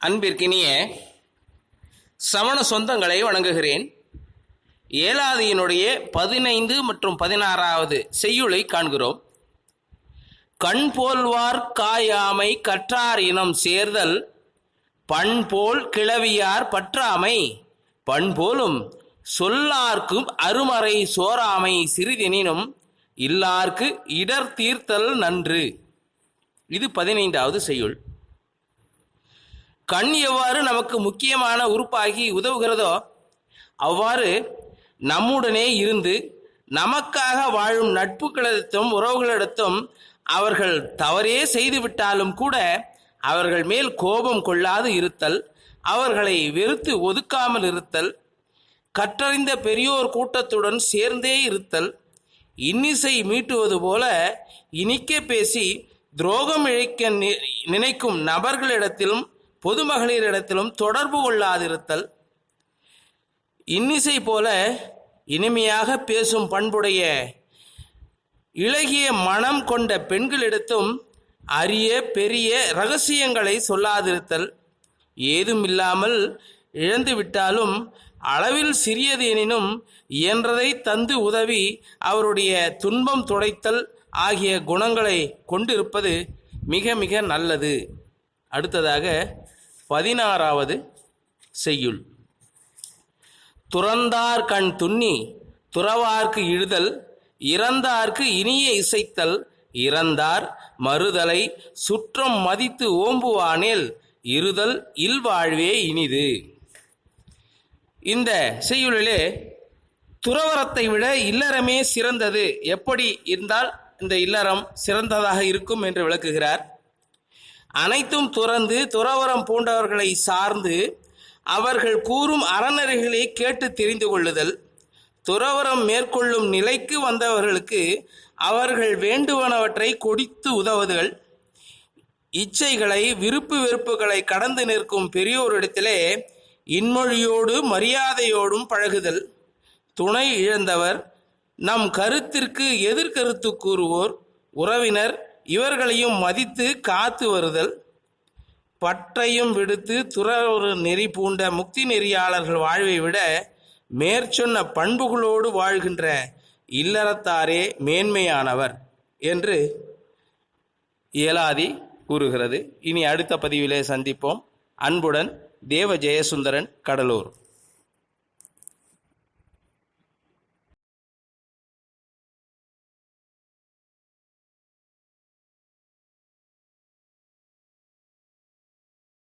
அன்பிற்கினிய சமண சொந்தங்களை வணங்குகிறேன். ஏலாதியினுடைய 15 மற்றும் 16வது செய்யுளை காண்கிறோம். கண் போல்வார் காயாமை கற்றார் இனம் சேர்தல் பண்போல் கிளவியார் பற்றாமை பண்போலும் சொல்லார்க்கும் அருமறை சோராமை சிறிதெனினும் இல்லார்க்கு இடர் தீர்த்தல் நன்று. இது 15வது செய்யுள். கண் எவ்வாறு நமக்கு முக்கியமான உறுப்பாகி உதவுகிறதோ அவ்வாறு நம்முடனே இருந்து நமக்காக வாழும் நட்புகளிடத்தும் உறவுகளிடத்தும் அவர்கள் தவறே செய்துவிட்டாலும் கூட அவர்கள் மேல் கோபம் கொள்ளாது இருத்தல், அவர்களை வெறுத்து ஒதுக்காமல் இருத்தல், கற்றறிந்த பெரியோர் கூட்டத்துடன் சேர்ந்தே இருத்தல், இன்னிசை மீட்டுவது போல இனிக்க பேசி துரோகம் இழைக்க நினைக்கும் நபர்களிடத்திலும் பொதுமகளிரிடத்திலும் தொடர்பு கொள்ளாதிருத்தல், இன்னிசை போல இனிமையாக பேசும் பண்புடைய இளகிய மனம் கொண்ட பெண்களிடத்தும் அரிய பெரிய இரகசியங்களை சொல்லாதிருத்தல், ஏதுமில்லாமல் இழந்துவிட்டாலும் அளவில் சிறியது எனினும் இயன்றதை தந்து உதவி அவருடைய துன்பம் துடைத்தல் ஆகிய குணங்களை கொண்டிருப்பது மிக மிக நல்லது. அடுத்ததாக 16வது செய்யுள். துறந்தார் கண் துண்ணி துறவார்க்கு இழுதல் இறந்தார்க்கு இனிய இசைத்தல் இறந்தார் மறுதலை சுற்றம் மதித்து ஓம்புவானேல் இருதல் இல்வாழ்வே இனிது. இந்த செய்யுளிலே துறவரத்தை விட இல்லறமே சிறந்தது, எப்படி இருந்தால் இந்த இல்லறம் சிறந்ததாக இருக்கும் என்று விளக்குகிறார். அனைத்தும் துறந்து துறவரம் பூண்டவர்களை சார்ந்து அவர்கள் கூறும் அறநெறிகளை கேட்டு தெரிந்து கொள்ளுதல், துறவரம் மேற்கொள்ளும் நிலைக்கு வந்தவர்களுக்கு அவர்கள் வேண்டுவனவற்றை கொடுத்து உதவுதல், இச்சைகளை விருப்பு வெறுப்புகளை கடந்து நிற்கும் பெரியோரிடத்திலே இன்மொழியோடு மரியாதையோடும் பழகுதல், துணை இழந்தவர் நம் கருத்திற்கு எதிர்கருத்து கூறுவோர் உறவினர் இவர்களையும் மதித்து காத்து வருதல், பற்றையும் விடுத்து துறவறு நெறி பூண்ட முக்தி நெறியாளர்கள் வாழ்வை விட மேற்சொன்ன பண்புகளோடு வாழ்கின்ற இல்லறத்தாரே மேன்மையானவர் என்று ஏலாதி கூறுகிறது. இனி அடுத்த பதிவிலே சந்திப்போம். அன்புடன் தேவ ஜெயசுந்தரன், கடலூர்.